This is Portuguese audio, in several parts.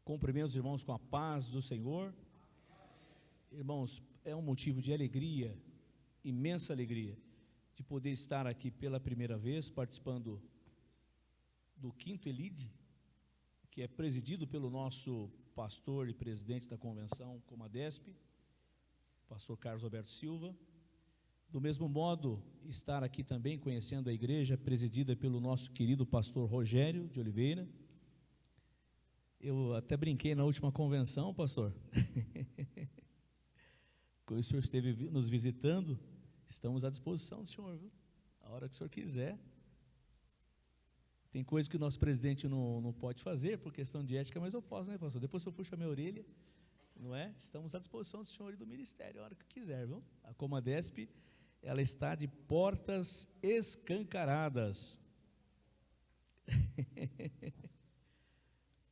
Cumprimento os irmãos com a paz do Senhor. Irmãos, é um motivo de alegria, imensa alegria, de poder estar aqui pela primeira vez, participando do 5º ELIDE, que é presidido pelo nosso pastor e presidente da convenção, Comadesp, pastor Carlos Alberto Silva. Do mesmo modo, estar aqui também conhecendo a igreja presidida pelo nosso querido pastor Rogério de Oliveira. Eu até brinquei na última convenção, pastor. Quando o senhor esteve nos visitando, estamos à disposição do senhor, viu? A hora que o senhor quiser. Tem coisa que o nosso presidente não pode fazer por questão de ética, mas eu posso, né, pastor? Depois o senhor puxa a minha orelha, não é? Estamos à disposição do senhor e do ministério, a hora que quiser, viu? A Comadesp, ela está de portas escancaradas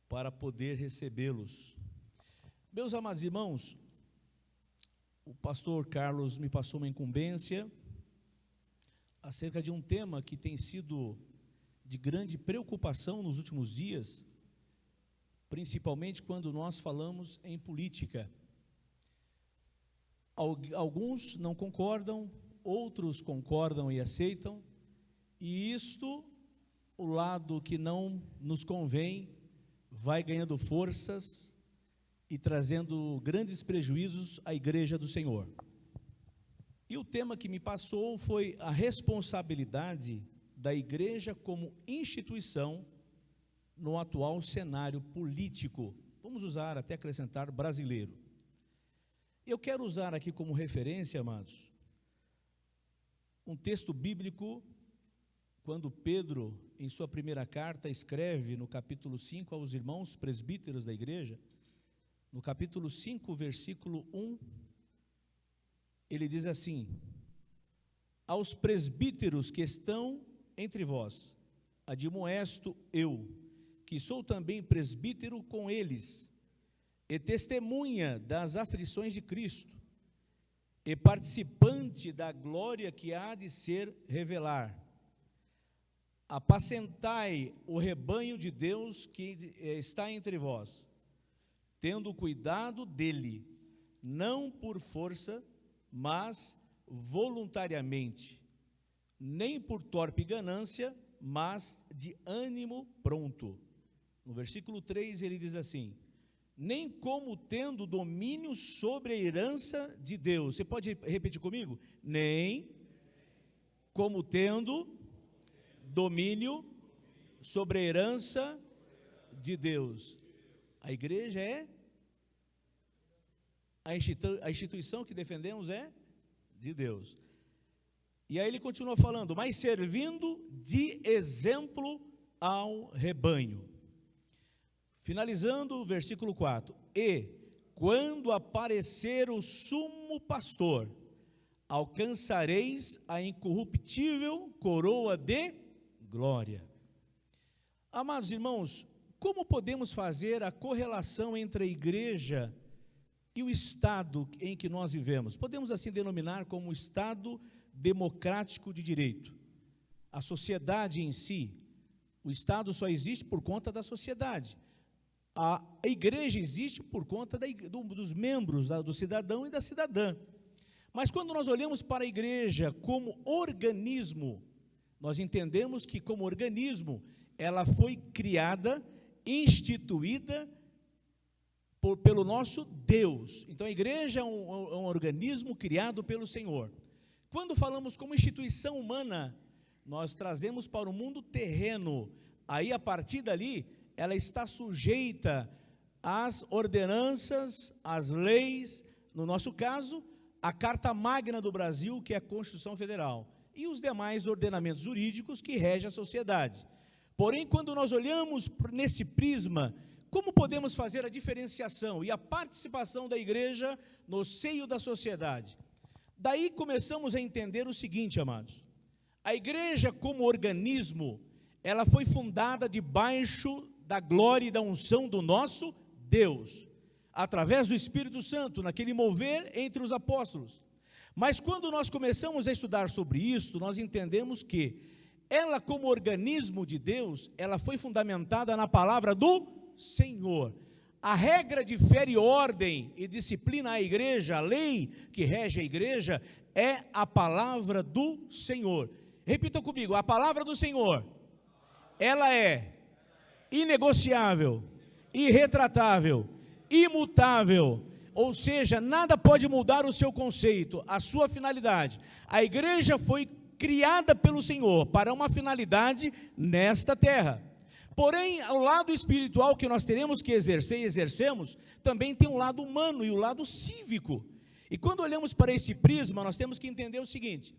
para poder recebê-los. Meus amados irmãos, o pastor Carlos me passou uma incumbência acerca de um tema que tem sido de grande preocupação nos últimos dias, principalmente quando nós falamos em política. Alguns não concordam, outros concordam e aceitam, e isto, o lado que não nos convém, vai ganhando forças e trazendo grandes prejuízos à igreja do Senhor. E o tema que me passou foi a responsabilidade da igreja como instituição no atual cenário político, vamos usar, até acrescentar, brasileiro. Eu quero usar aqui como referência, amados, um texto bíblico, quando Pedro, em sua primeira carta, escreve no capítulo 5 aos irmãos presbíteros da igreja, no capítulo 5, versículo 1, ele diz assim: aos presbíteros que estão entre vós, admoesto eu, que sou também presbítero com eles, e testemunha das aflições de Cristo, e participante da glória que há de ser revelar. Apacentai o rebanho de Deus que está entre vós, tendo cuidado dele, não por força, mas voluntariamente, nem por torpe ganância, mas de ânimo pronto. No versículo 3 ele diz assim: nem como tendo domínio sobre a herança de Deus. Você pode repetir comigo? Nem como tendo domínio sobre a herança de Deus. A igreja é a instituição que defendemos é de Deus. E aí ele continua falando, mas servindo de exemplo ao rebanho. Finalizando o versículo 4, e quando aparecer o sumo pastor, alcançareis a incorruptível coroa de glória. Amados irmãos, como podemos fazer a correlação entre a igreja e o Estado em que nós vivemos? Podemos assim denominar como Estado democrático de direito. A sociedade em si, o Estado só existe por conta da sociedade. A igreja existe por conta dos membros, do cidadão e da cidadã. Mas quando nós olhamos para a igreja como organismo, nós entendemos que como organismo, ela foi criada, instituída pelo nosso Deus. Então a igreja é um organismo criado pelo Senhor. Quando falamos como instituição humana, nós trazemos para o mundo terreno. Aí a partir dali, ela está sujeita às ordenanças, às leis, no nosso caso, a Carta Magna do Brasil, que é a Constituição Federal, e os demais ordenamentos jurídicos que regem a sociedade. Porém, quando nós olhamos neste prisma, como podemos fazer a diferenciação e a participação da igreja no seio da sociedade? Daí começamos a entender o seguinte, amados: a igreja como organismo, ela foi fundada debaixo da glória e da unção do nosso Deus, através do Espírito Santo, naquele mover entre os apóstolos. Mas quando nós começamos a estudar sobre isso, nós entendemos que ela como organismo de Deus, ela foi fundamentada na palavra do Senhor. a regra de fé e ordem e disciplina a igreja, a lei que rege a igreja, é a palavra do Senhor. Repita comigo, a palavra do Senhor, ela é inegociável, irretratável, imutável, ou seja, nada pode mudar o seu conceito, a sua finalidade. A igreja foi criada pelo Senhor para uma finalidade nesta terra. Porém, ao lado espiritual que nós teremos que exercer e exercemos, também tem um lado humano e o lado cívico. E quando olhamos para esse prisma, nós temos que entender o seguinte: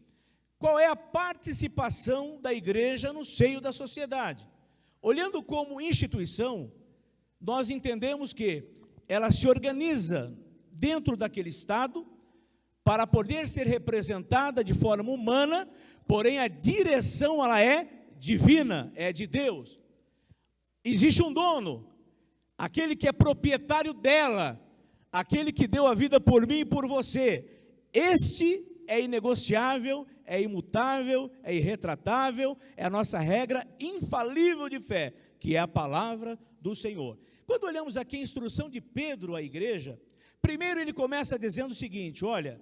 qual é a participação da igreja no seio da sociedade? Olhando como instituição, nós entendemos que ela se organiza dentro daquele Estado para poder ser representada de forma humana, porém a direção ela é divina, é de Deus. Existe um dono, aquele que é proprietário dela, aquele que deu a vida por mim e por você. Este é inegociável, é imutável, é irretratável, é a nossa regra infalível de fé, que é a palavra do Senhor. Quando olhamos aqui a instrução de Pedro à igreja, primeiro ele começa dizendo o seguinte: olha,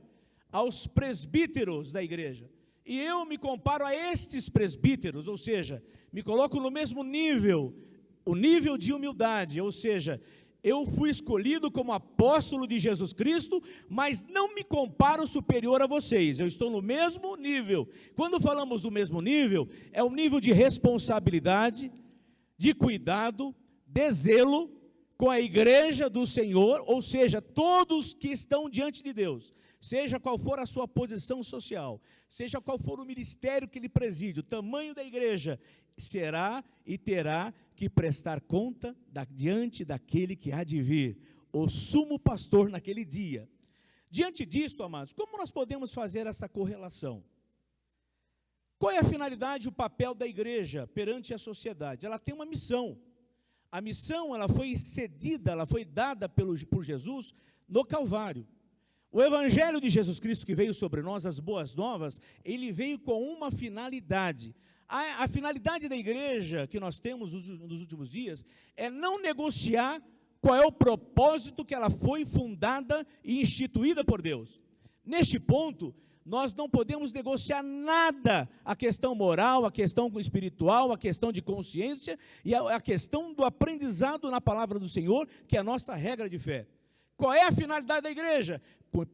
aos presbíteros da igreja, e eu me comparo a estes presbíteros, ou seja, me coloco no mesmo nível, o nível de humildade, ou seja, eu fui escolhido como apóstolo de Jesus Cristo, mas não me comparo superior a vocês, eu estou no mesmo nível. Quando falamos do mesmo nível, é um nível de responsabilidade, de cuidado, de zelo com a igreja do Senhor, ou seja, todos que estão diante de Deus, seja qual for a sua posição social, seja qual for o ministério que ele preside, o tamanho da igreja, será e terá que prestar conta diante daquele que há de vir, o sumo pastor naquele dia. Diante disto, amados, como nós podemos fazer essa correlação? Qual é a finalidade e o papel da igreja perante a sociedade? Ela tem uma missão. A missão, ela foi cedida, ela foi dada por Jesus no Calvário. O Evangelho de Jesus Cristo que veio sobre nós, as boas novas, ele veio com uma finalidade. A finalidade da igreja que nós temos nos últimos dias é não negociar qual é o propósito que ela foi fundada e instituída por Deus. Neste ponto, nós não podemos negociar nada, a questão moral, a questão espiritual, a questão de consciência e a questão do aprendizado na palavra do Senhor, que é a nossa regra de fé. Qual é a finalidade da igreja?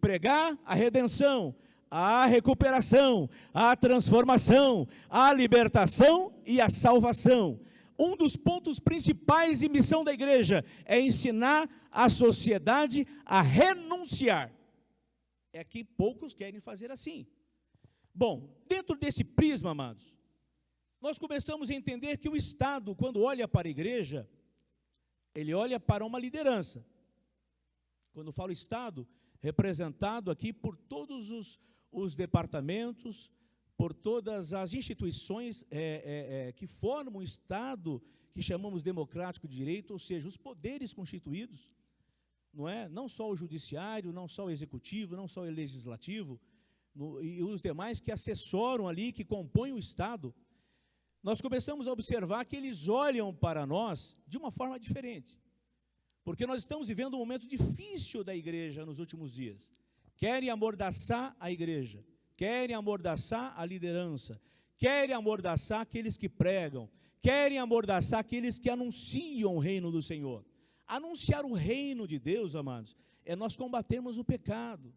Pregar a redenção, a recuperação, a transformação, a libertação e a salvação. Um dos pontos principais de missão da igreja é ensinar a sociedade a renunciar. É que poucos querem fazer assim. Bom, dentro desse prisma, amados, nós começamos a entender que o Estado, quando olha para a igreja, ele olha para uma liderança. Quando eu falo Estado, representado aqui por todos os departamentos, por todas as instituições que formam o Estado, que chamamos democrático de direito, ou seja, os poderes constituídos, não é? Não só o judiciário, não só o executivo, não só o legislativo, e os demais que assessoram ali, que compõem o Estado. Nós começamos a observar que eles olham para nós de uma forma diferente, porque nós estamos vivendo um momento difícil da igreja nos últimos dias. Querem amordaçar a igreja, querem amordaçar a liderança, querem amordaçar aqueles que pregam, querem amordaçar aqueles que anunciam o reino do Senhor. Anunciar o reino de Deus, amados, é nós combatermos o pecado,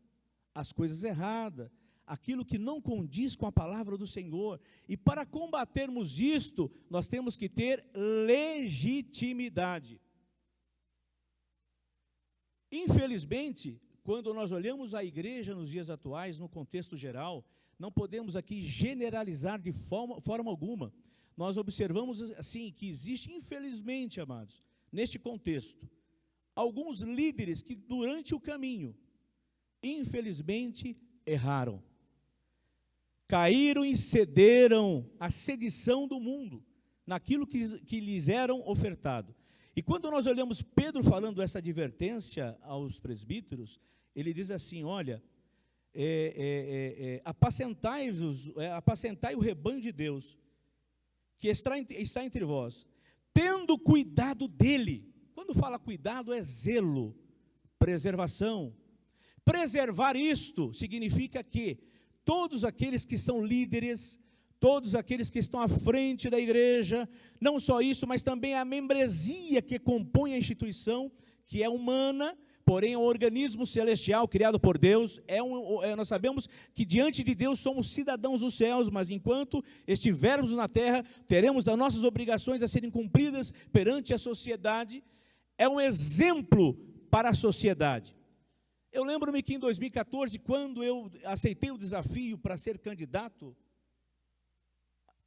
as coisas erradas, aquilo que não condiz com a palavra do Senhor. E para combatermos isto, nós temos que ter legitimidade. Infelizmente, quando nós olhamos a igreja nos dias atuais, no contexto geral, não podemos aqui generalizar de forma alguma. Nós observamos assim que existe, infelizmente, amados, neste contexto, alguns líderes que durante o caminho, infelizmente, erraram. Caíram e cederam à sedição do mundo, naquilo que lhes eram ofertado. E quando nós olhamos Pedro falando essa advertência aos presbíteros, ele diz assim, olha, apacentai o rebanho de Deus, que está entre vós, tendo cuidado dele. Quando quando fala cuidado, é zelo, preservação. Preservar isto significa que todos aqueles que são líderes, todos aqueles que estão à frente da igreja, não só isso, mas também a membresia que compõe a instituição, que é humana, porém é um organismo celestial criado por Deus. Nós sabemos que diante de Deus somos cidadãos dos céus, mas enquanto estivermos na terra, teremos as nossas obrigações a serem cumpridas perante a sociedade. É um exemplo para a sociedade. Eu lembro-me que em 2014, quando eu aceitei o desafio para ser candidato,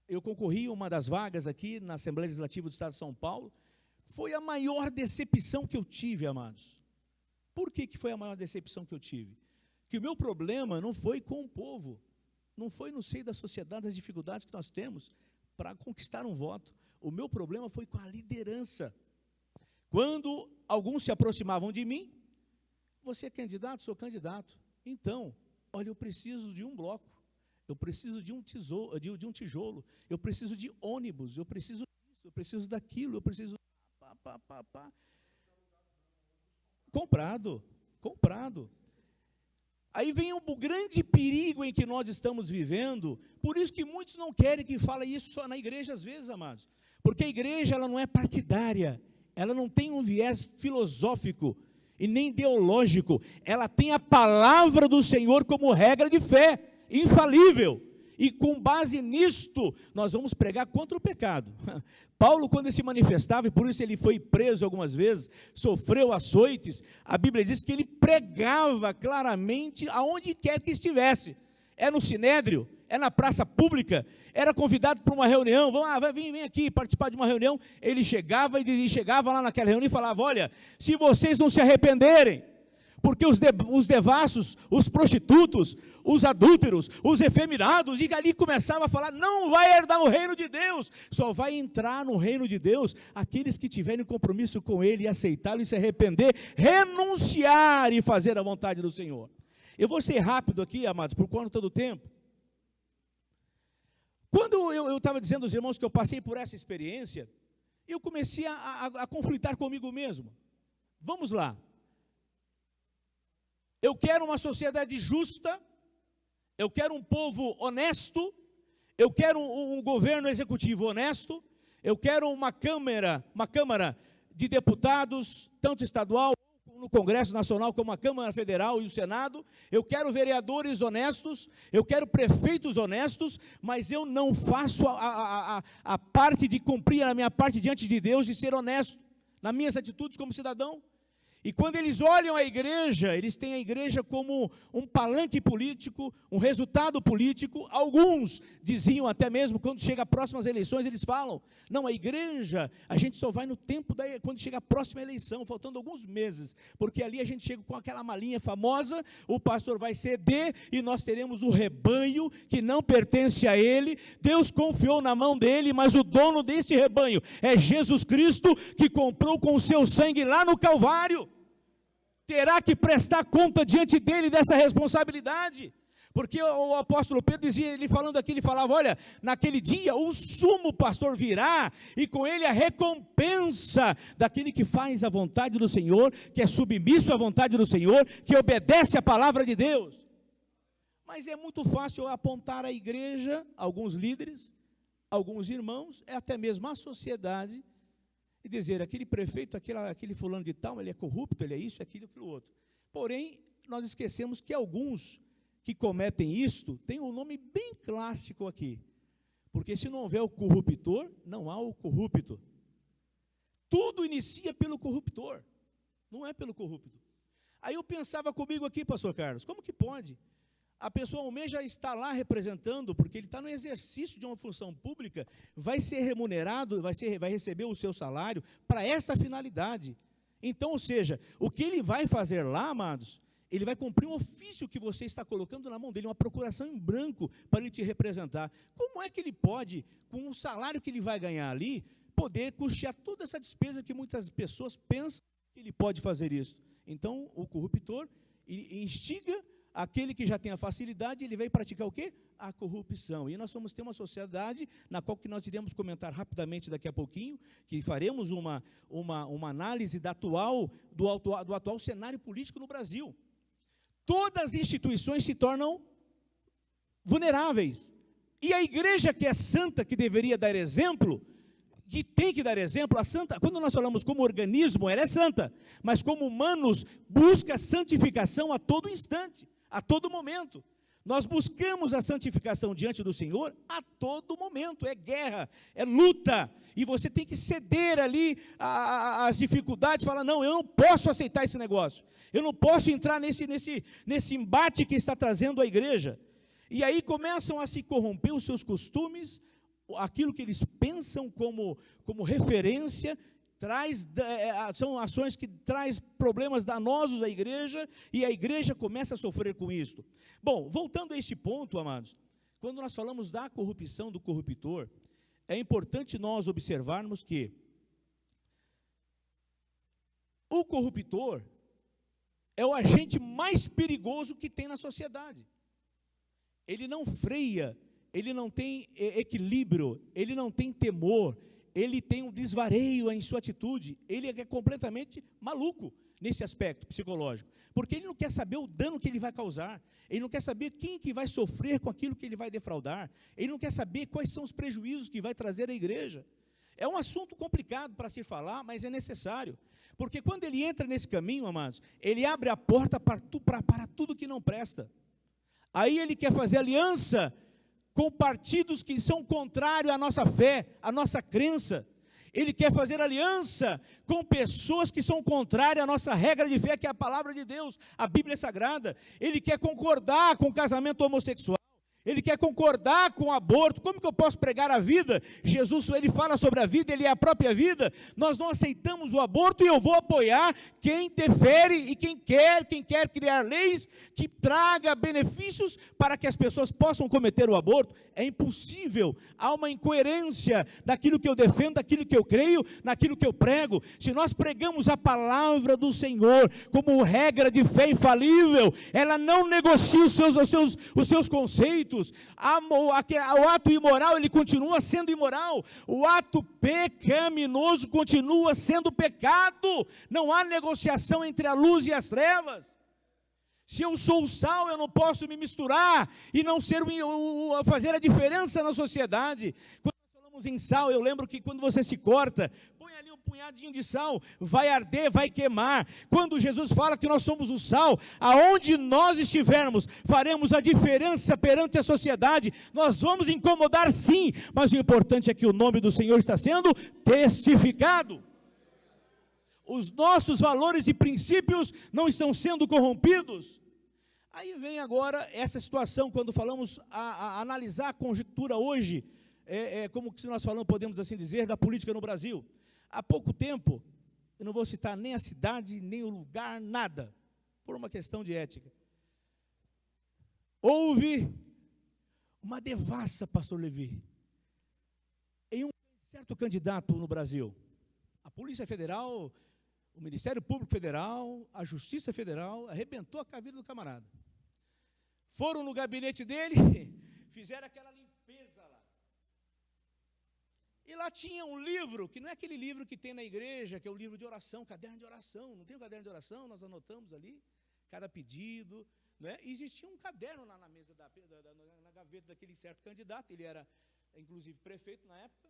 eu concorri a uma das vagas aqui na Assembleia Legislativa do Estado de São Paulo. Foi a maior decepção que eu tive, amados. Por que foi a maior decepção que eu tive? Que o meu problema não foi com o povo, não foi no seio da sociedade, as dificuldades que nós temos para conquistar um voto. O meu problema foi com a liderança. Quando alguns se aproximavam de mim: você é candidato? Sou candidato. Então, olha, eu preciso de um bloco, eu preciso de um tijolo, eu preciso de ônibus, eu preciso disso, eu preciso daquilo, eu preciso... Comprado. Aí vem o grande perigo em que nós estamos vivendo. Por isso que muitos não querem que fale isso só na igreja às vezes, amados. Porque a igreja, ela não é partidária, ela não tem um viés filosófico e nem ideológico. Ela tem a palavra do Senhor como regra de fé, infalível. E com base nisto, nós vamos pregar contra o pecado. Paulo, quando se manifestava, e por isso ele foi preso algumas vezes, sofreu açoites, a Bíblia diz que ele pregava claramente aonde quer que estivesse. É no sinédrio, é na praça pública, era convidado para uma reunião, vem aqui participar de uma reunião. Ele chegava lá naquela reunião e falava: olha, se vocês não se arrependerem, porque os devassos, os prostitutos, os adúlteros, os efeminados, e ali começava a falar: não vai herdar o reino de Deus, só vai entrar no reino de Deus aqueles que tiverem compromisso com Ele, e aceitá-lo e se arrepender, renunciar e fazer a vontade do Senhor. Eu vou ser rápido aqui, amados, por conta do tempo. Quando eu estava dizendo aos irmãos que eu passei por essa experiência, eu comecei a conflitar comigo mesmo. Vamos lá. Eu quero uma sociedade justa, eu quero um povo honesto, eu quero um governo executivo honesto, eu quero uma câmara de deputados, tanto estadual, no Congresso Nacional, como a Câmara Federal e o Senado. Eu quero vereadores honestos, eu quero prefeitos honestos, mas eu não faço a parte de cumprir a minha parte diante de Deus, de ser honesto nas minhas atitudes como cidadão. E quando eles olham a igreja, eles têm a igreja como um palanque político, um resultado político. Alguns diziam até mesmo, quando chega a próximas eleições, eles falam: não, a igreja, a gente só vai no tempo, quando chega a próxima eleição, faltando alguns meses, porque ali a gente chega com aquela malinha famosa, o pastor vai ceder e nós teremos o rebanho que não pertence a ele. Deus confiou na mão dele, mas o dono desse rebanho é Jesus Cristo, que comprou com o seu sangue lá no Calvário. Terá que prestar conta diante dele dessa responsabilidade, porque o apóstolo Pedro dizia, ele falava: olha, naquele dia o sumo pastor virá, e com ele a recompensa daquele que faz a vontade do Senhor, que é submisso à vontade do Senhor, que obedece à palavra de Deus. Mas é muito fácil apontar a igreja, alguns líderes, alguns irmãos, até mesmo a sociedade, e dizer: aquele prefeito, aquele fulano de tal, ele é corrupto, ele é isso, aquilo outro. Porém, nós esquecemos que alguns que cometem isto têm um nome bem clássico aqui, porque se não houver o corruptor, não há o corrupto. Tudo inicia pelo corruptor, não é pelo corrupto. Aí eu pensava comigo aqui, pastor Carlos: como que pode? A pessoa almeja estar lá representando, porque ele está no exercício de uma função pública, vai ser remunerado, vai receber o seu salário para essa finalidade. Então, ou seja, o que ele vai fazer lá, amados, ele vai cumprir um ofício que você está colocando na mão dele, uma procuração em branco para ele te representar. Como é que ele pode, com o salário que ele vai ganhar ali, poder custear toda essa despesa que muitas pessoas pensam que ele pode fazer isso? Então, o corruptor instiga aquele que já tem a facilidade, ele vai praticar o quê? A corrupção. E nós vamos ter uma sociedade na qual que nós iremos comentar rapidamente daqui a pouquinho, que faremos uma análise do atual cenário político no Brasil. Todas as instituições se tornam vulneráveis. E a igreja que é santa, que deveria dar exemplo, que tem que dar exemplo, a santa, quando nós falamos como organismo, ela é santa, mas como humanos, busca santificação a todo instante, a todo momento. Nós buscamos a santificação diante do Senhor a todo momento, é guerra, é luta, e você tem que ceder ali às dificuldades, falar, não, eu não posso aceitar esse negócio, eu não posso entrar nesse embate que está trazendo a igreja. E aí começam a se corromper os seus costumes, aquilo que eles pensam como referência, são ações que traz problemas danosos à igreja, e a igreja começa a sofrer com isso. Bom, voltando a este ponto, amados, quando nós falamos da corrupção do corruptor, é importante nós observarmos que o corruptor é o agente mais perigoso que tem na sociedade. Ele não freia, ele não tem equilíbrio, ele não tem temor, ele tem um desvareio em sua atitude, ele é completamente maluco nesse aspecto psicológico, porque ele não quer saber o dano que ele vai causar, ele não quer saber quem que vai sofrer com aquilo que ele vai defraudar, ele não quer saber quais são os prejuízos que vai trazer à igreja. É um assunto complicado para se falar, mas é necessário, porque quando ele entra nesse caminho, amados, ele abre a porta para tudo que não presta. Aí ele quer fazer aliança com partidos que são contrários à nossa fé, à nossa crença. Ele quer fazer aliança com pessoas que são contrárias à nossa regra de fé, que é a palavra de Deus, a Bíblia Sagrada. Ele quer concordar com o casamento homossexual. Ele quer concordar com o aborto. Como que eu posso pregar a vida? Jesus, ele fala sobre a vida, ele é a própria vida. Nós não aceitamos o aborto e eu vou apoiar quem defere e quem quer criar leis que traga benefícios para que as pessoas possam cometer o aborto. É impossível. Há uma incoerência daquilo que eu defendo, daquilo que eu creio, naquilo que eu prego. Se nós pregamos a palavra do Senhor como regra de fé infalível, ela não negocia os seus conceitos. O ato imoral, ele continua sendo imoral. O ato pecaminoso continua sendo pecado. Não há negociação entre a luz e as trevas. Se eu sou o sal, eu não posso me misturar e não fazer a diferença na sociedade. Quando nós falamos em sal, eu lembro que quando você se corta, põe ali um punhadinho de sal, vai arder, vai queimar. Quando Jesus fala que nós somos o sal, aonde nós estivermos, faremos a diferença perante a sociedade. Nós vamos incomodar sim, mas o importante é que o nome do Senhor está sendo testificado. Os nossos valores e princípios não estão sendo corrompidos. Aí vem agora essa situação, quando falamos a analisar a conjectura hoje, como se nós falamos, podemos assim dizer, da política no Brasil. Há pouco tempo, eu não vou citar nem a cidade, nem o lugar, nada, por uma questão de ética. Houve uma devassa, pastor Levi, em um certo candidato no Brasil. A Polícia Federal, o Ministério Público Federal, a Justiça Federal, arrebentou a caveira do camarada. Foram no gabinete dele, fizeram aquela limpeza lá. E lá tinha um livro, que não é aquele livro que tem na igreja, que é o livro de oração, caderno de oração. Não tem um caderno de oração, nós anotamos ali, cada pedido. Não é? E existia um caderno lá na mesa, na gaveta daquele certo candidato, ele era, inclusive, prefeito na época.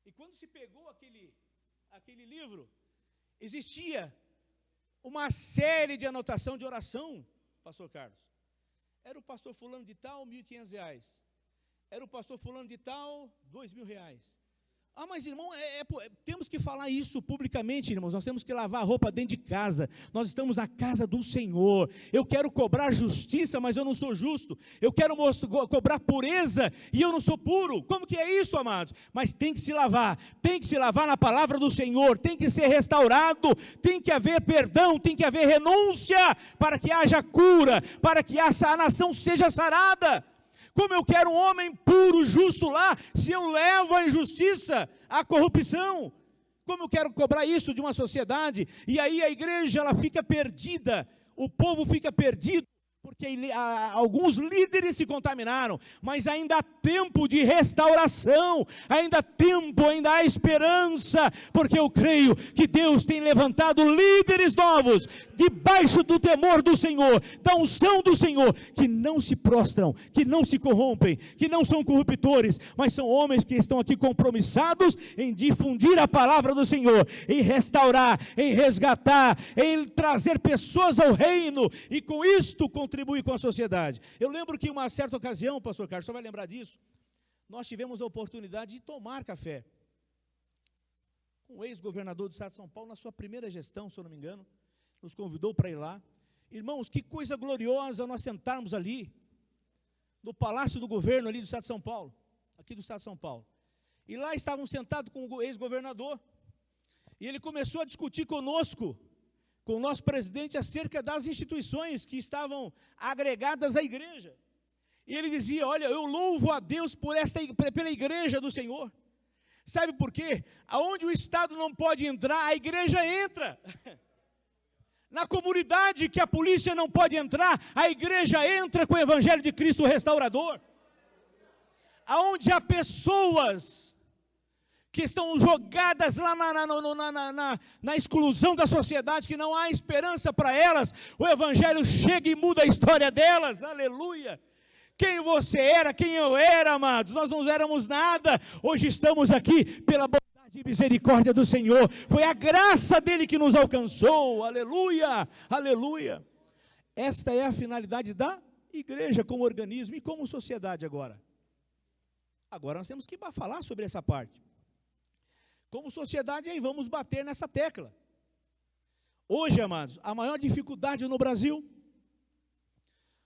E quando se pegou aquele livro, existia uma série de anotação de oração, pastor Carlos. Era o pastor fulano de tal, R$1.500. Era o pastor fulano de tal, R$2.000. Ah, mas irmão, temos que falar isso publicamente, irmãos. Nós temos que lavar a roupa dentro de casa. Nós estamos na casa do Senhor. Eu quero cobrar justiça, mas eu não sou justo. Eu quero cobrar pureza e eu não sou puro. Como que é isso, amados? Mas tem que se lavar na palavra do Senhor, tem que ser restaurado, tem que haver perdão, tem que haver renúncia, para que haja cura, para que a nação seja sarada. Como eu quero um homem puro, justo lá, se eu levo a injustiça, a corrupção? Como eu quero cobrar isso de uma sociedade? E aí a igreja, ela fica perdida, o povo fica perdido, porque alguns líderes se contaminaram, mas ainda há tempo de restauração, ainda há tempo, ainda há esperança, porque eu creio que Deus tem levantado líderes novos, debaixo do temor do Senhor, da unção do Senhor, que não se prostram, que não se corrompem, que não são corruptores, mas são homens que estão aqui compromissados em difundir a palavra do Senhor, em restaurar, em resgatar, em trazer pessoas ao reino, e com isto contribuir com a sociedade. Eu lembro que uma certa ocasião, pastor Carlos, só vai lembrar disso, nós tivemos a oportunidade de tomar café com o ex-governador do estado de São Paulo, na sua primeira gestão, se eu não me engano, nos convidou para ir lá. Irmãos, que coisa gloriosa nós sentarmos ali, no palácio do governo ali do estado de São Paulo, aqui do estado de São Paulo, e lá estavam sentados com o ex-governador, e ele começou a discutir conosco, com o nosso presidente, acerca das instituições que estavam agregadas à igreja. E ele dizia: olha, eu louvo a Deus pela igreja do Senhor. Sabe por quê? Aonde o Estado não pode entrar, a igreja entra. Na comunidade que a polícia não pode entrar, a igreja entra com o evangelho de Cristo restaurador. Aonde há pessoas que estão jogadas lá na exclusão da sociedade, que não há esperança para elas, o evangelho chega e muda a história delas, aleluia. Quem você era, quem eu era, amados, nós não éramos nada, hoje estamos aqui pela bondade e misericórdia do Senhor, foi a graça dele que nos alcançou, aleluia, aleluia. Esta é a finalidade da igreja como organismo e como sociedade agora. Agora nós temos que falar sobre essa parte. Como sociedade, aí vamos bater nessa tecla. Hoje, amados, a maior dificuldade no Brasil,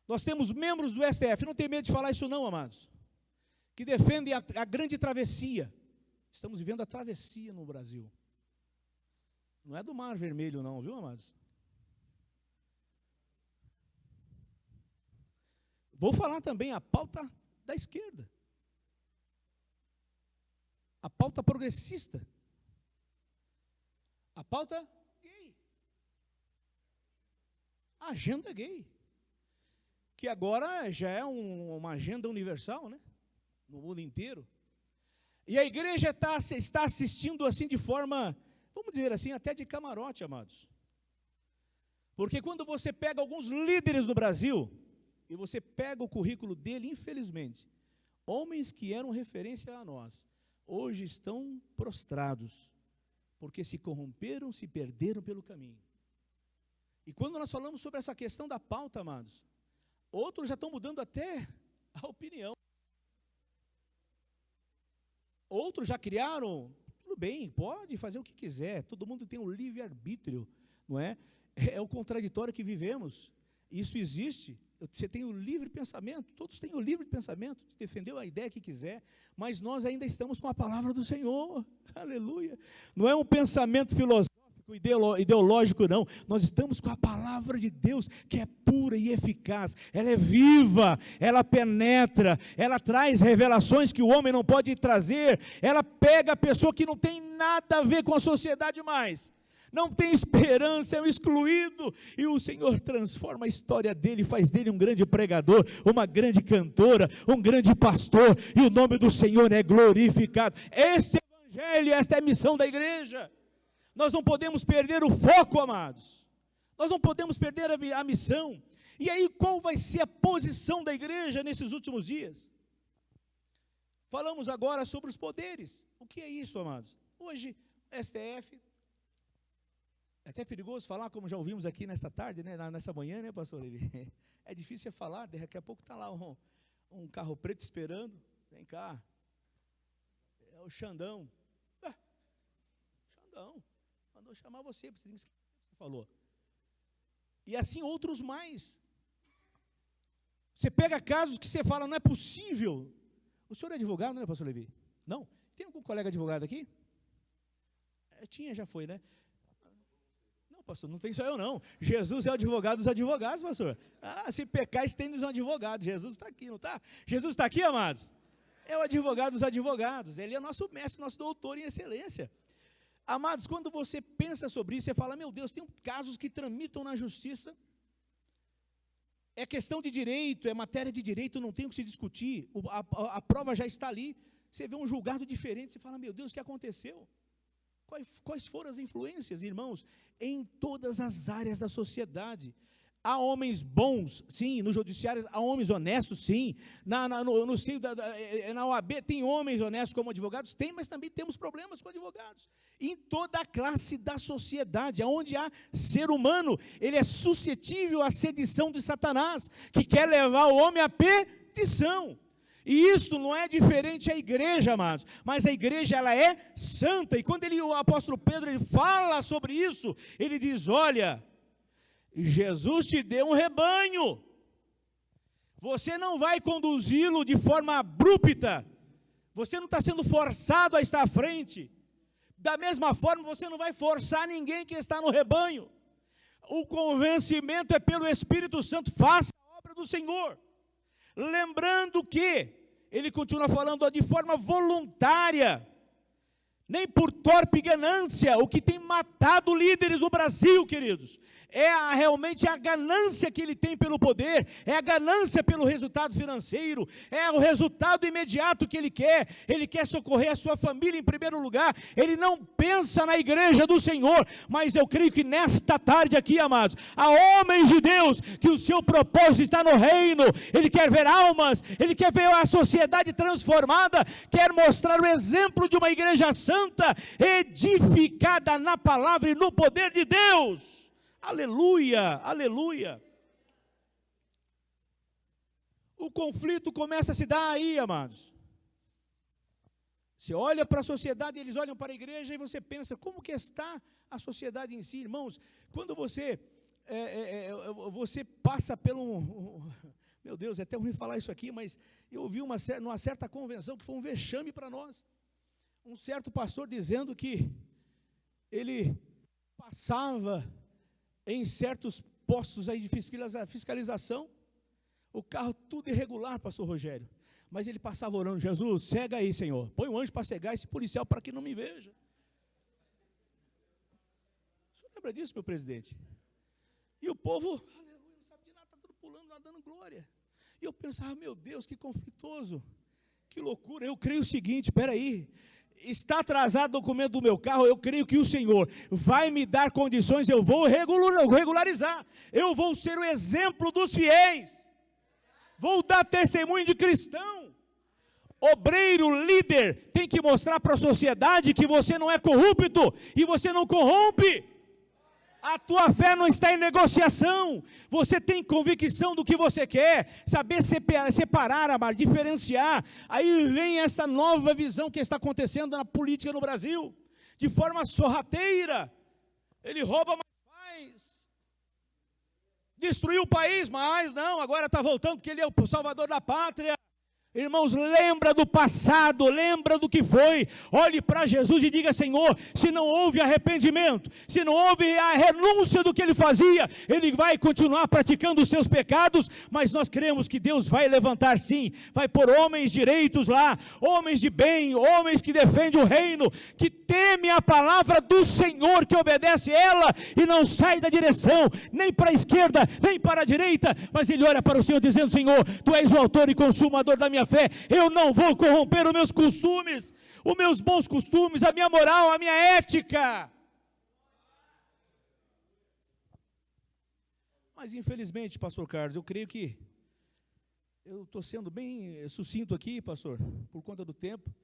nós temos membros do STF, não tem medo de falar isso não, amados, que defendem a grande travessia. Estamos vivendo a travessia no Brasil. Não é do Mar Vermelho não, viu, amados? Vou falar também a pauta da esquerda. A pauta progressista. A pauta gay. A agenda gay. Que agora já é uma agenda universal, né? No mundo inteiro. E a igreja está assistindo assim de forma, vamos dizer assim, até de camarote, amados. Porque quando você pega alguns líderes no Brasil, e você pega o currículo dele, infelizmente, homens que eram referência a nós, hoje estão prostrados, porque se corromperam, se perderam pelo caminho. E quando nós falamos sobre essa questão da pauta, amados, outros já estão mudando até a opinião. Outros já criaram, tudo bem, pode fazer o que quiser, todo mundo tem um livre-arbítrio, não é? É o contraditório que vivemos, isso existe. Você tem o livre pensamento, todos têm o livre pensamento, de defender a ideia que quiser, mas nós ainda estamos com a palavra do Senhor, aleluia. Não é um pensamento filosófico, ideológico não, nós estamos com a palavra de Deus, que é pura e eficaz, ela é viva, ela penetra, ela traz revelações que o homem não pode trazer, ela pega a pessoa que não tem nada a ver com a sociedade mais, não tem esperança, é um excluído, e o Senhor transforma a história dele, faz dele um grande pregador, uma grande cantora, um grande pastor, e o nome do Senhor é glorificado. Este evangelho, esta é a missão da igreja. Nós não podemos perder o foco, amados, nós não podemos perder a missão. E aí, qual vai ser a posição da igreja nesses últimos dias? Falamos agora sobre os poderes. O que é isso, amados? Hoje, STF, é até perigoso falar, como já ouvimos aqui nesta tarde, né, nessa manhã, né, pastor Levi? É difícil falar, daqui a pouco está lá um carro preto esperando, vem cá, é o Xandão. Xandão, mandou chamar você falou. E assim outros mais. Você pega casos que você fala, não é possível. O senhor é advogado, não é, pastor Levi? Não? Tem algum colega advogado aqui? Tinha, já foi, né? Pastor, não tem só eu não, Jesus é o advogado dos advogados, pastor. Se pecar, estende um advogado, Jesus está aqui, não está? Jesus está aqui, amados? É o advogado dos advogados, ele é nosso mestre, nosso doutor em excelência. Amados, quando você pensa sobre isso, você fala, meu Deus, tem casos que tramitam na justiça, É questão de direito, é matéria de direito, não tem o que se discutir. A prova já está ali. Você vê um julgado diferente, você fala, meu Deus, o que aconteceu? Quais foram as influências, irmãos? Em todas as áreas da sociedade. Há homens bons, sim, no judiciário há homens honestos, sim. No seio na OAB tem homens honestos como advogados? Tem, mas também temos problemas com advogados. Em toda a classe da sociedade, onde há ser humano, ele é suscetível à sedição de Satanás, que quer levar o homem à perdição. E isso não é diferente à igreja, amados, mas a igreja ela é santa. E quando o apóstolo Pedro ele fala sobre isso, ele diz, olha, Jesus te deu um rebanho, você não vai conduzi-lo de forma abrupta, você não está sendo forçado a estar à frente, da mesma forma você não vai forçar ninguém que está no rebanho, o convencimento é pelo Espírito Santo, faça a obra do Senhor, lembrando que, ele continua falando de forma voluntária, nem por torpe ganância, o que tem matado líderes no Brasil, queridos, realmente a ganância que ele tem pelo poder, é a ganância pelo resultado financeiro, é o resultado imediato que ele quer socorrer a sua família em primeiro lugar, ele não pensa na igreja do Senhor, mas eu creio que nesta tarde aqui, amados, há homens de Deus, que o seu propósito está no reino, ele quer ver almas, ele quer ver a sociedade transformada, quer mostrar o exemplo de uma igreja santa, edificada na palavra e no poder de Deus. Aleluia, aleluia. O conflito começa a se dar aí, amados. Você olha para a sociedade, eles olham para a igreja e você pensa, como que está a sociedade em si, irmãos? Quando você passa pelo... Meu Deus, é até ruim falar isso aqui, mas eu ouvi numa certa convenção que foi um vexame para nós. Um certo pastor dizendo que ele passava em certos postos aí de fiscalização, o carro tudo irregular, pastor Rogério, mas ele passava orando, Jesus, cega aí, Senhor, põe um anjo para cegar esse policial para que não me veja. O senhor lembra disso, meu presidente? E o povo, aleluia, não sabe de nada, está tudo pulando lá, dando glória. E eu pensava, meu Deus, que conflitoso, que loucura. Eu creio o seguinte, espera aí, está atrasado o documento do meu carro, eu creio que o Senhor vai me dar condições, eu vou regularizar, eu vou ser o exemplo dos fiéis, vou dar testemunho de cristão. Obreiro, líder, tem que mostrar para a sociedade que você não é corrupto, e você não corrompe, a tua fé não está em negociação, você tem convicção do que você quer, saber separar, amar, diferenciar, aí vem essa nova visão que está acontecendo na política no Brasil, de forma sorrateira, ele rouba, mas faz, destruiu o país, mas não, agora está voltando porque ele é o salvador da pátria. Irmãos, lembra do passado, lembra do que foi, olhe para Jesus e diga, Senhor, se não houve arrependimento, se não houve a renúncia do que ele fazia, ele vai continuar praticando os seus pecados, mas nós cremos que Deus vai levantar sim, vai pôr homens direitos lá, homens de bem, homens que defendem o reino, que teme a palavra do Senhor, que obedece ela e não sai da direção, nem para a esquerda, nem para a direita, mas ele olha para o Senhor dizendo, Senhor, Tu és o autor e consumador da minha fé, eu não vou corromper os meus costumes, os meus bons costumes, a minha moral, a minha ética. Mas infelizmente, pastor Carlos, eu creio que eu estou sendo bem sucinto aqui, pastor, por conta do tempo,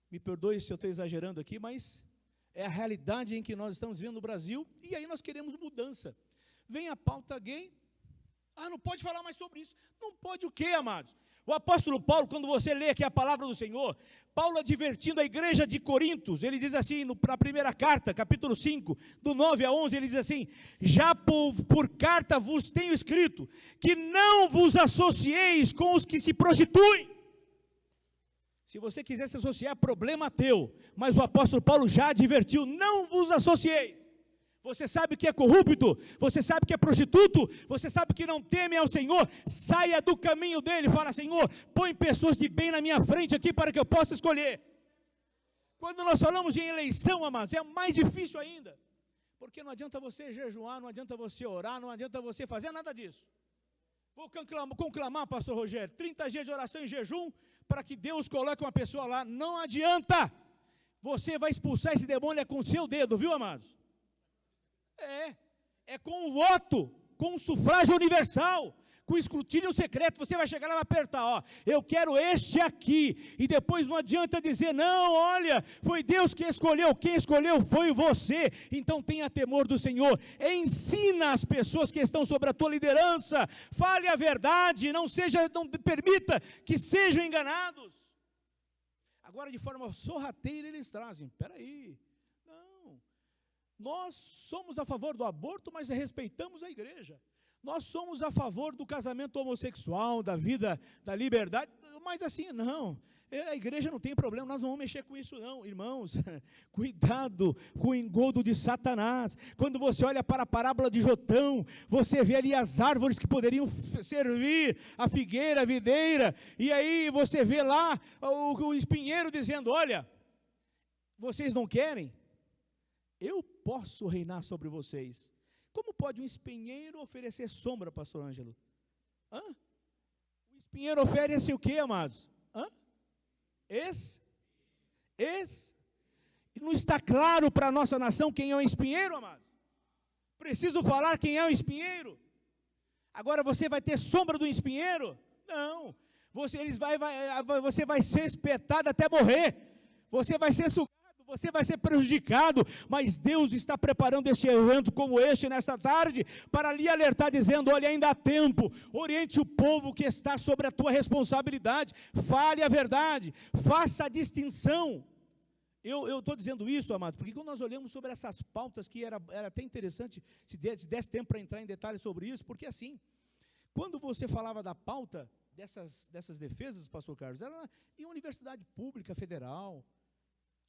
me perdoe se eu estou exagerando aqui, mas é a realidade em que nós estamos vivendo no Brasil, e aí nós queremos mudança. Vem a pauta gay, não pode falar mais sobre isso. Não pode o quê, amados? O apóstolo Paulo, quando você lê aqui a palavra do Senhor, Paulo advertindo a igreja de Corintos, ele diz assim, na primeira carta, capítulo 5, do 9 a 11, ele diz assim, já por carta vos tenho escrito, que não vos associeis com os que se prostituem. Se você quiser se associar, problema teu, mas o apóstolo Paulo já advertiu, não vos associeis. Você sabe que é corrupto, você sabe que é prostituto, você sabe que não teme ao Senhor, saia do caminho dele, fala, Senhor, põe pessoas de bem na minha frente aqui para que eu possa escolher. Quando nós falamos em eleição, amados, é mais difícil ainda, porque não adianta você jejuar, não adianta você orar, não adianta você fazer nada disso. Vou conclamar, pastor Rogério, 30 dias de oração e jejum, para que Deus coloque uma pessoa lá. Não adianta. Você vai expulsar esse demônio com o seu dedo, viu, amados? É com o voto, com o sufrágio universal, com o escrutínio secreto. Você vai chegar lá e vai apertar, ó, eu quero este aqui, e depois não adianta dizer, não, olha, foi Deus que escolheu, quem escolheu foi você. Então tenha temor do Senhor, ensina as pessoas que estão sobre a tua liderança, fale a verdade, não permita que sejam enganados. Agora, de forma sorrateira, eles trazem, peraí, não, nós somos a favor do aborto, mas respeitamos a igreja. Nós somos a favor do casamento homossexual, da vida, da liberdade, mas assim, não, a igreja não tem problema, nós não vamos mexer com isso não, irmãos. Cuidado com o engodo de Satanás. Quando você olha para a parábola de Jotão, você vê ali as árvores que poderiam servir, a figueira, a videira, e aí você vê lá o espinheiro dizendo, olha, vocês não querem? Eu posso reinar sobre vocês. Como pode um espinheiro oferecer sombra, pastor Ângelo? O espinheiro oferece o que, amados? Não está claro para a nossa nação quem é o espinheiro, amados? Preciso falar quem é o espinheiro? Agora você vai ter sombra do espinheiro? Não. Você vai ser espetado até morrer. Você vai ser sugado. Você vai ser prejudicado, mas Deus está preparando este evento como este nesta tarde, para lhe alertar dizendo, olha, ainda há tempo, oriente o povo que está sobre a tua responsabilidade, fale a verdade, faça a distinção. Eu estou dizendo isso, amado, porque quando nós olhamos sobre essas pautas, que era até interessante, se desse tempo para entrar em detalhes sobre isso, porque assim, quando você falava da pauta dessas defesas, pastor Carlos, era em universidade pública, federal,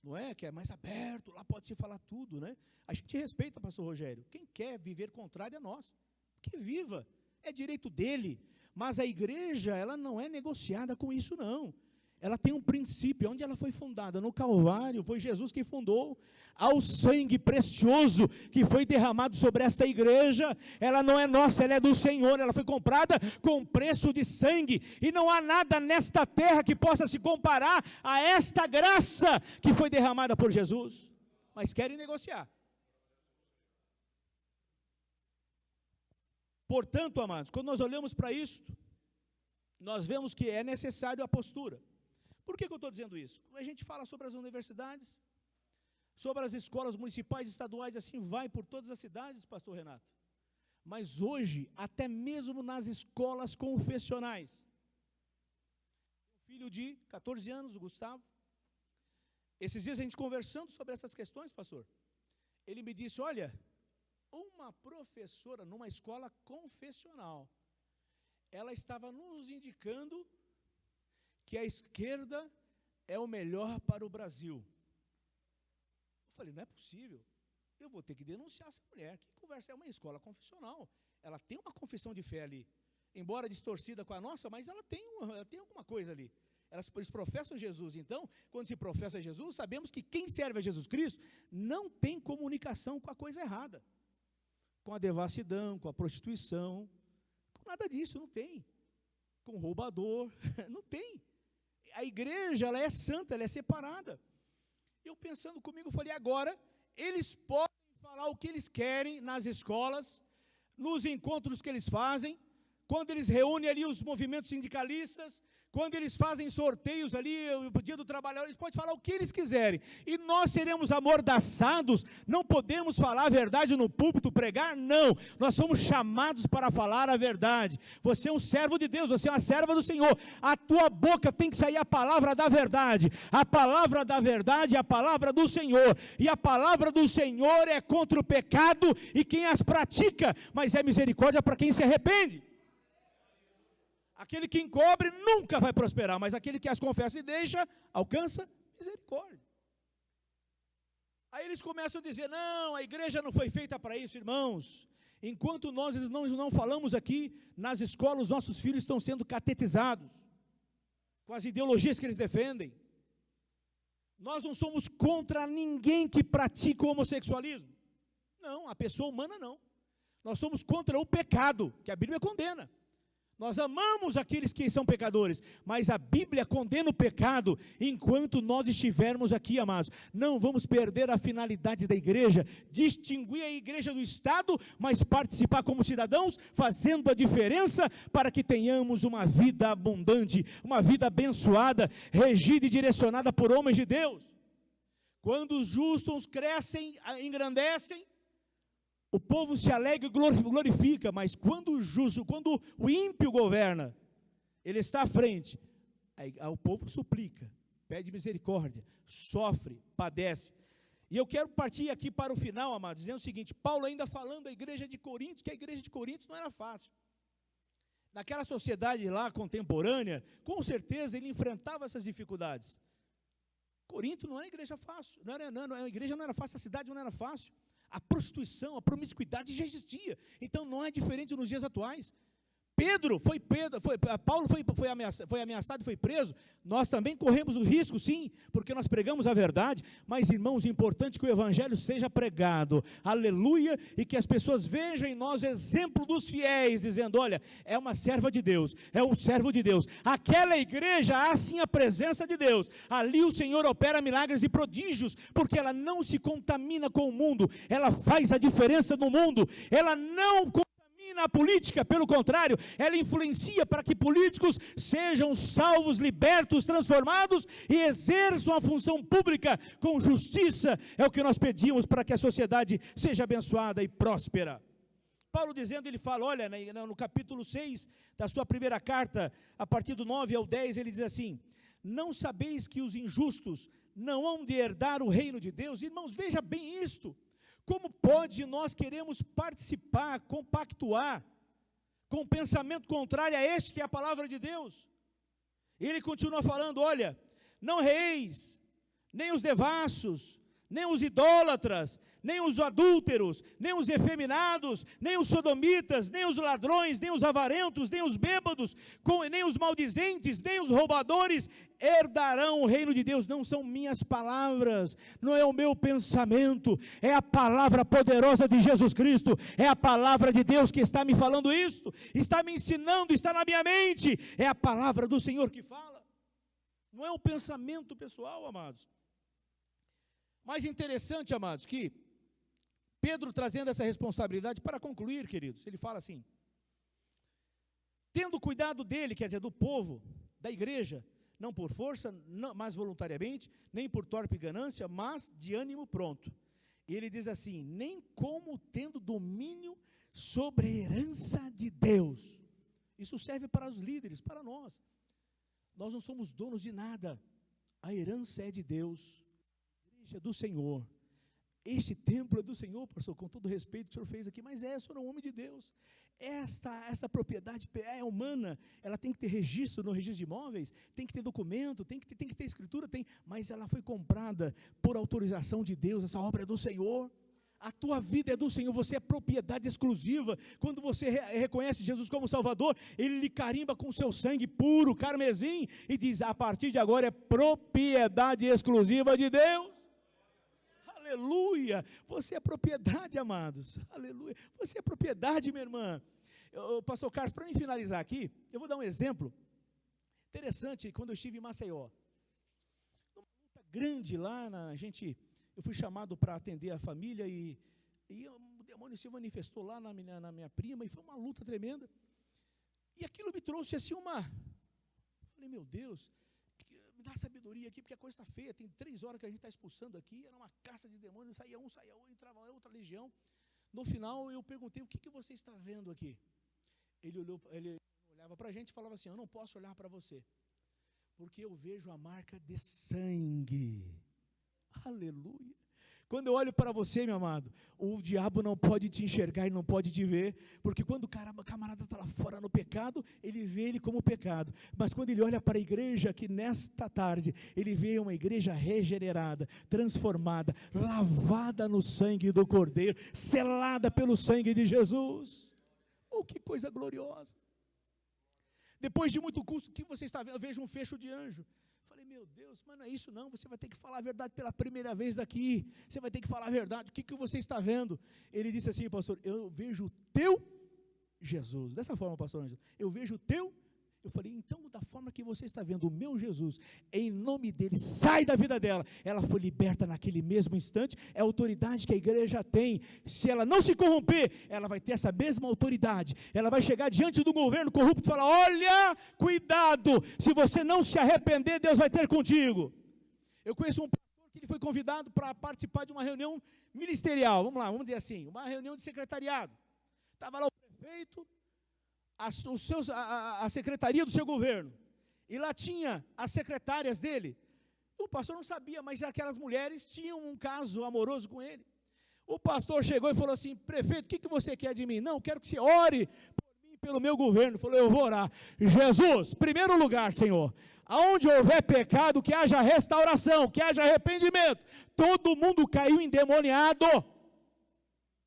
não é? Que é mais aberto, lá pode se falar tudo, né? A gente respeita, pastor Rogério. Quem quer viver contrário a nós, que viva, é direito dele. Mas a igreja, ela não é negociada com isso, não. Ela tem um princípio, onde ela foi fundada? No Calvário, foi Jesus que fundou. Ao sangue precioso que foi derramado sobre esta igreja, ela não é nossa, ela é do Senhor, ela foi comprada com preço de sangue, e não há nada nesta terra que possa se comparar a esta graça que foi derramada por Jesus, mas querem negociar. Portanto, amados, quando nós olhamos para isto, nós vemos que é necessário a postura. Por que eu estou dizendo isso? A gente fala sobre as universidades, sobre as escolas municipais e estaduais, assim vai por todas as cidades, pastor Renato. Mas hoje, até mesmo nas escolas confessionais, um filho de 14 anos, o Gustavo, esses dias a gente conversando sobre essas questões, pastor, ele me disse, olha, uma professora numa escola confessional, ela estava nos indicando que a esquerda é o melhor para o Brasil. Eu falei, não é possível, eu vou ter que denunciar essa mulher. Que conversa, é uma escola confessional, ela tem uma confissão de fé ali, embora distorcida com a nossa, mas ela tem alguma coisa ali. Eles professam Jesus, então, quando se professa Jesus, sabemos que quem serve a Jesus Cristo não tem comunicação com a coisa errada, com a devassidão, com a prostituição, com nada disso, não tem, com o roubador, não tem. A igreja, ela é santa, ela é separada. Eu pensando comigo, falei, agora, eles podem falar o que eles querem nas escolas, nos encontros que eles fazem, quando eles reúnem ali os movimentos sindicalistas, quando eles fazem sorteios ali, o dia do trabalhador, eles podem falar o que eles quiserem, e nós seremos amordaçados, não podemos falar a verdade no púlpito, pregar, não, nós somos chamados para falar a verdade. Você é um servo de Deus, você é uma serva do Senhor, a tua boca tem que sair a palavra da verdade, a palavra da verdade é a palavra do Senhor, e a palavra do Senhor é contra o pecado, e quem as pratica, mas é misericórdia para quem se arrepende. Aquele que encobre nunca vai prosperar, mas aquele que as confessa e deixa, alcança misericórdia. Aí eles começam a dizer, não, a igreja não foi feita para isso, irmãos. Enquanto nós não falamos aqui, nas escolas os nossos filhos estão sendo catetizados, com as ideologias que eles defendem. Nós não somos contra ninguém que pratica o homossexualismo. Não, a pessoa humana não. Nós somos contra o pecado, que a Bíblia condena. Nós amamos aqueles que são pecadores, mas a Bíblia condena o pecado enquanto nós estivermos aqui, amados. Não vamos perder a finalidade da igreja, distinguir a igreja do Estado, mas participar como cidadãos, fazendo a diferença para que tenhamos uma vida abundante, uma vida abençoada, regida e direcionada por homens de Deus. Quando os justos crescem, engrandecem, o povo se alegra e glorifica, mas quando o justo, quando o ímpio governa, ele está à frente, aí o povo suplica, pede misericórdia, sofre, padece. E eu quero partir aqui para o final, amados, dizendo o seguinte: Paulo ainda falando da igreja de Corinto, que a igreja de Corinto não era fácil. Naquela sociedade lá contemporânea, com certeza ele enfrentava essas dificuldades. Corinto não era igreja fácil, a igreja não era fácil, a cidade não era fácil. A prostituição, a promiscuidade já existia. Então não é diferente nos dias atuais. Paulo foi ameaçado e foi preso. Nós também corremos o risco, sim, porque nós pregamos a verdade. Mas, irmãos, é importante que o evangelho seja pregado, aleluia, e que as pessoas vejam em nós o exemplo dos fiéis, dizendo: olha, é uma serva de Deus, é um servo de Deus. Aquela igreja há sim a presença de Deus. Ali o Senhor opera milagres e prodígios, porque ela não se contamina com o mundo, ela faz a diferença no mundo, ela não na política, pelo contrário, ela influencia para que políticos sejam salvos, libertos, transformados e exerçam a função pública com justiça. É o que nós pedimos para que a sociedade seja abençoada e próspera. Paulo dizendo, ele fala, olha, no capítulo 6 da sua primeira carta, a partir do 9 ao 10, ele diz assim: não sabeis que os injustos não hão de herdar o reino de Deus? Irmãos, veja bem isto. Como pode nós queremos participar, compactuar com um pensamento contrário a este que é a palavra de Deus? Ele continua falando, olha, não reis, nem os devassos, nem os idólatras, nem os adúlteros, nem os efeminados, nem os sodomitas, nem os ladrões, nem os avarentos, nem os bêbados, nem os maldizentes, nem os roubadores herdarão o reino de Deus. Não são minhas palavras, não é o meu pensamento, é a palavra poderosa de Jesus Cristo, é a palavra de Deus que está me falando isso, está me ensinando, está na minha mente, é a palavra do Senhor que fala, não é um pensamento pessoal, amados. Mais interessante, amados, que Pedro trazendo essa responsabilidade, para concluir, queridos, ele fala assim: tendo cuidado dele, quer dizer, do povo, da igreja, não por força, mas voluntariamente, nem por torpe ganância, mas de ânimo pronto. E ele diz assim: nem como tendo domínio sobre a herança de Deus. Isso serve para os líderes, para nós. Nós não somos donos de nada, a herança é de Deus, a igreja é do Senhor. Este templo é do Senhor, pastor, com todo o respeito que o senhor fez aqui, mas o senhor é um homem de Deus. Esta propriedade é humana, ela tem que ter registro no registro de imóveis, tem que ter documento, tem que ter escritura, mas ela foi comprada por autorização de Deus, essa obra é do Senhor. A tua vida é do Senhor, você é propriedade exclusiva. Quando você reconhece Jesus como Salvador, Ele lhe carimba com seu sangue puro, carmesim, e diz: a partir de agora é propriedade exclusiva de Deus. Aleluia, você é propriedade, amados, aleluia, você é propriedade, minha irmã. Pastor Carlos, para mim finalizar aqui, eu vou dar um exemplo interessante. Quando eu estive em Maceió, uma luta grande lá, eu fui chamado para atender a família e o demônio se manifestou lá na minha prima, e foi uma luta tremenda, e aquilo me trouxe assim falei, meu Deus, me dá sabedoria aqui, porque a coisa está feia, tem 3 horas que a gente está expulsando aqui, era uma caça de demônios, saía um, entrava outra legião. No final eu perguntei: o que você está vendo aqui? Ele olhava para a gente e falava assim: eu não posso olhar para você, porque eu vejo a marca de sangue. Aleluia. Quando eu olho para você, meu amado, o diabo não pode te enxergar e não pode te ver, porque quando o camarada está lá fora no pecado, ele vê ele como pecado, mas quando ele olha para a igreja, que nesta tarde, ele vê uma igreja regenerada, transformada, lavada no sangue do Cordeiro, selada pelo sangue de Jesus. Oh, que coisa gloriosa! Depois de muito custo, o que você está vendo? Eu vejo um fecho de anjo. Falei, meu Deus, mas não é isso não, você vai ter que falar a verdade pela primeira vez daqui, você vai ter que falar a verdade, o que você está vendo? Ele disse assim: pastor, eu vejo o teu Jesus. Dessa forma, pastor Ângelo, eu vejo o teu. Eu falei, então, da forma que você está vendo o meu Jesus, em nome dele, sai da vida dela. Ela foi liberta naquele mesmo instante. É a autoridade que a igreja tem. Se ela não se corromper, ela vai ter essa mesma autoridade. Ela vai chegar diante do governo corrupto e falar, olha, cuidado, se você não se arrepender, Deus vai ter contigo. Eu conheço um pastor que ele foi convidado para participar de uma reunião ministerial. Vamos lá, vamos dizer assim, uma reunião de secretariado. Estava lá o prefeito, a secretaria do seu governo, e lá tinha as secretárias dele. O pastor não sabia, mas aquelas mulheres tinham um caso amoroso com ele. O pastor chegou e falou assim, prefeito, o que você quer de mim? Não, quero que você ore por mim, pelo meu governo. Ele falou, eu vou orar. Jesus, primeiro lugar, Senhor, aonde houver pecado, que haja restauração, que haja arrependimento. Todo mundo caiu endemoniado,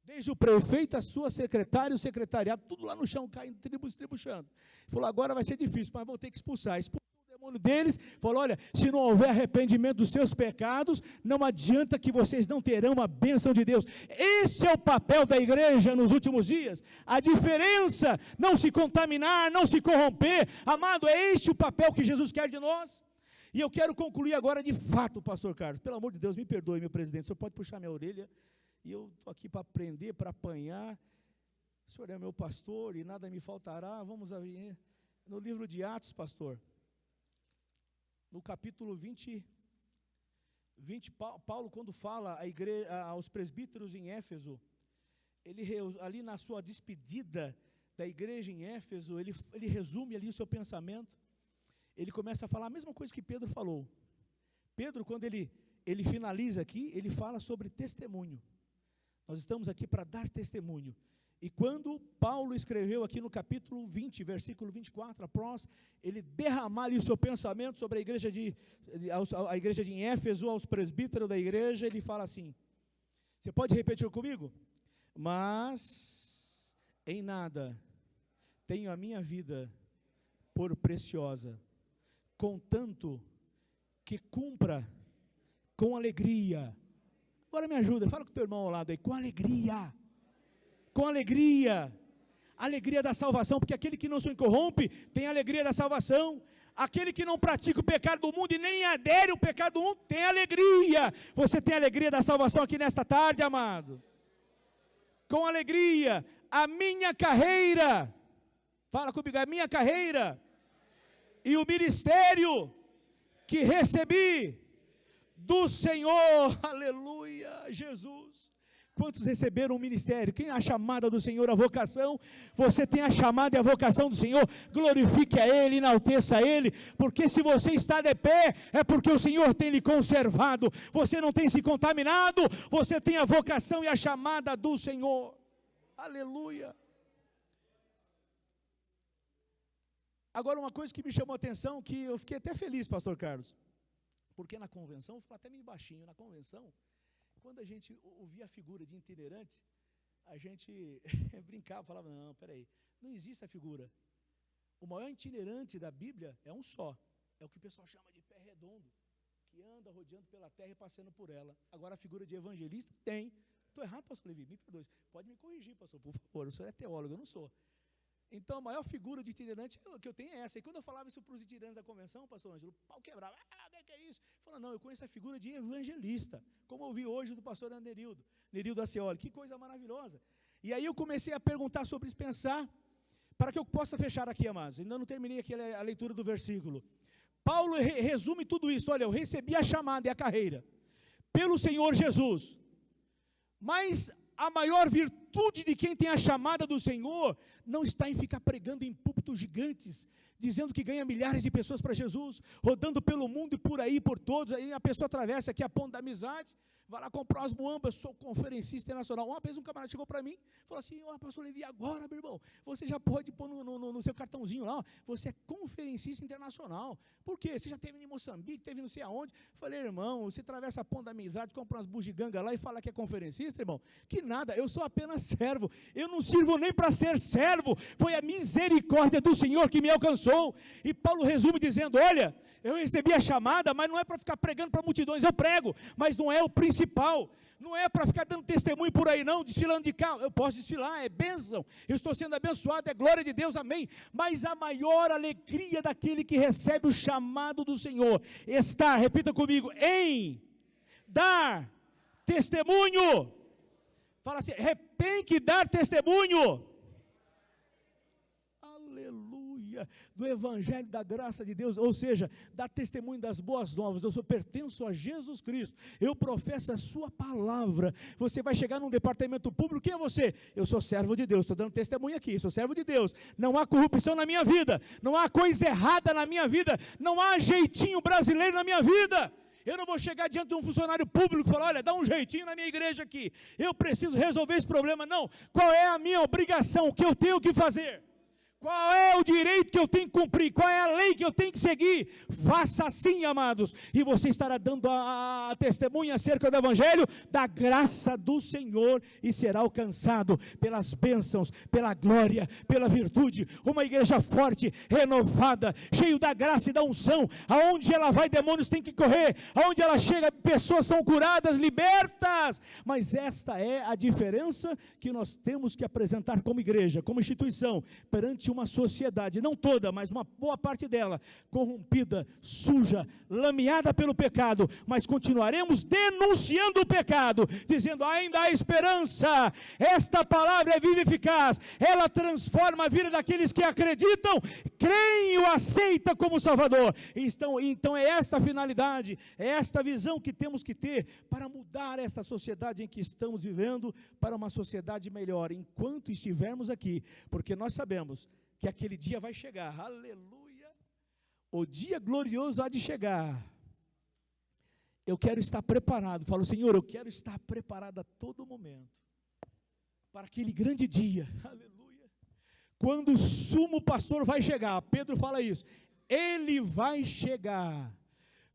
desde o prefeito, a sua secretária, o secretariado, tudo lá no chão, caindo, estribuchando. Ele falou, agora vai ser difícil, mas vou ter que expulsar. Expulsou o demônio deles, falou, olha, se não houver arrependimento dos seus pecados, não adianta que vocês não terão a bênção de Deus. Esse é o papel da igreja nos últimos dias. A diferença, não se contaminar, não se corromper. Amado, é este o papel que Jesus quer de nós. E eu quero concluir agora de fato, pastor Carlos. Pelo amor de Deus, me perdoe, meu presidente, o senhor pode puxar minha orelha? E eu estou aqui para aprender, para apanhar. O Senhor é meu pastor e nada me faltará. Vamos ver no livro de Atos, pastor. No capítulo 20, Paulo, quando fala aos presbíteros em Éfeso, ali na sua despedida da igreja em Éfeso, ele resume ali o seu pensamento. Ele começa a falar a mesma coisa que Pedro falou. Pedro, quando ele finaliza aqui, ele fala sobre testemunho. Nós estamos aqui para dar testemunho. E quando Paulo escreveu aqui no capítulo 20, versículo 24, após ele derramar ali o seu pensamento sobre a igreja de Éfeso, aos presbíteros da igreja, ele fala assim, você pode repetir comigo? Mas em nada tenho a minha vida por preciosa, contanto que cumpra com alegria. Agora me ajuda, fala com o teu irmão ao lado aí, com alegria, alegria da salvação, porque aquele que não se corrompe, tem alegria da salvação, aquele que não pratica o pecado do mundo, e nem adere ao pecado do mundo, tem alegria. Você tem alegria da salvação aqui nesta tarde, amado, com alegria, a minha carreira, fala comigo, a minha carreira, e o ministério que recebi, do Senhor, aleluia, Jesus. Quantos receberam o ministério? Quem é a chamada do Senhor, a vocação? Você tem a chamada e a vocação do Senhor, glorifique a Ele, enalteça a Ele, porque se você está de pé, é porque o Senhor tem lhe conservado, você não tem se contaminado, você tem a vocação e a chamada do Senhor, aleluia. Agora uma coisa que me chamou a atenção, que eu fiquei até feliz, pastor Carlos, porque na convenção, vou falar até meio baixinho, na convenção, quando a gente ouvia a figura de itinerante, a gente brincava, falava, não, peraí, não existe a figura. O maior itinerante da Bíblia é um só, é o que o pessoal chama de pé redondo, que anda rodeando pela terra e passando por ela. Agora a figura de evangelista tem. Estou errado, pastor Levi? Me perdoe. Pode me corrigir, pastor, por favor, o senhor é teólogo, eu não sou. Então, a maior figura de itinerante que eu tenho é essa. E quando eu falava isso para os itinerantes da convenção, pastor Ângelo, o pau quebrava. O que é isso? Falou, não, eu conheço a figura de evangelista, como eu vi hoje do pastor Nerildo Acioli. Que coisa maravilhosa. E aí eu comecei a perguntar sobre isso, pensar, para que eu possa fechar aqui, amados. Ainda não terminei aqui a leitura do versículo. Paulo resume tudo isso. Olha, eu recebi a chamada e a carreira pelo Senhor Jesus. Mas a maior virtude de quem tem a chamada do Senhor não está em ficar pregando em púlpitos gigantes, dizendo que ganha milhares de pessoas para Jesus, rodando pelo mundo e por aí, por todos. Aí a pessoa atravessa aqui a ponte da amizade, vai lá comprar umas muambas, sou conferencista internacional. Uma vez um camarada chegou para mim, falou assim, pastor Levi, agora, meu irmão, você já pode pôr no seu cartãozinho lá, você é conferencista internacional. Por quê? Você já teve em Moçambique, teve não sei aonde. Falei, irmão, você atravessa a ponte da amizade, compra umas bugigangas lá e fala que é conferencista, irmão. Que nada, eu sou apenas servo, eu não sirvo nem para ser servo, foi a misericórdia do Senhor que me alcançou. E Paulo resume dizendo, olha, eu recebi a chamada, mas não é para ficar pregando para multidões, eu prego, mas não é o principal principal. Não é para ficar dando testemunho por aí não, desfilando de carro. Eu posso desfilar, é bênção. Eu estou sendo abençoado, é glória de Deus, amém. Mas a maior alegria daquele que recebe o chamado do Senhor está, repita comigo, em dar testemunho. Fala assim, tem que dar testemunho. Aleluia, do evangelho da graça de Deus, ou seja, dá testemunho das boas novas. Eu pertenço a Jesus Cristo, eu professo a sua palavra. Você vai chegar num departamento público, quem é você? Eu sou servo de Deus, estou dando testemunho aqui, sou servo de Deus. Não há corrupção na minha vida, não há coisa errada na minha vida, não há jeitinho brasileiro na minha vida. Eu não vou chegar diante de um funcionário público e falar, olha, dá um jeitinho na minha igreja aqui, eu preciso resolver esse problema. Não, qual é a minha obrigação, o que eu tenho que fazer? Qual é o direito que eu tenho que cumprir? Qual é a lei que eu tenho que seguir? Faça assim, amados, e você estará dando a testemunha acerca do evangelho, da graça do Senhor, e será alcançado pelas bênçãos, pela glória, pela virtude. Uma igreja forte, renovada, cheio da graça e da unção. Aonde ela vai, demônios têm que correr. Aonde ela chega, pessoas são curadas, libertas. Mas esta é a diferença que nós temos que apresentar como igreja, como instituição, perante uma sociedade, não toda, mas uma boa parte dela, corrompida, suja, lameada pelo pecado, mas continuaremos denunciando o pecado, dizendo, ainda há esperança. Esta palavra é viva e eficaz, ela transforma a vida daqueles que acreditam, creem e o aceitam como Salvador. Então é esta a finalidade, é esta visão que temos que ter, para mudar esta sociedade em que estamos vivendo, para uma sociedade melhor, enquanto estivermos aqui, porque nós sabemos que aquele dia vai chegar, aleluia, o dia glorioso há de chegar. Eu quero estar preparado, falo, Senhor, eu quero estar preparado a todo momento, para aquele grande dia, aleluia, quando o sumo pastor vai chegar. Pedro fala isso, ele vai chegar,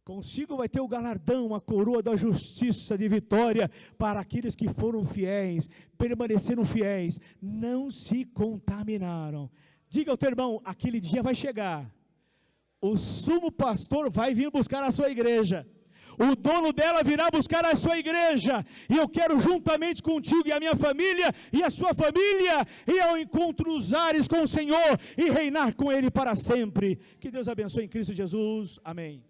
consigo vai ter o galardão, a coroa da justiça, de vitória, para aqueles que foram fiéis, permaneceram fiéis, não se contaminaram. Diga ao teu irmão, aquele dia vai chegar, o sumo pastor vai vir buscar a sua igreja, o dono dela virá buscar a sua igreja, e eu quero juntamente contigo e a minha família, e a sua família, ir ao encontro dos ares com o Senhor, e reinar com Ele para sempre. Que Deus abençoe em Cristo Jesus, amém.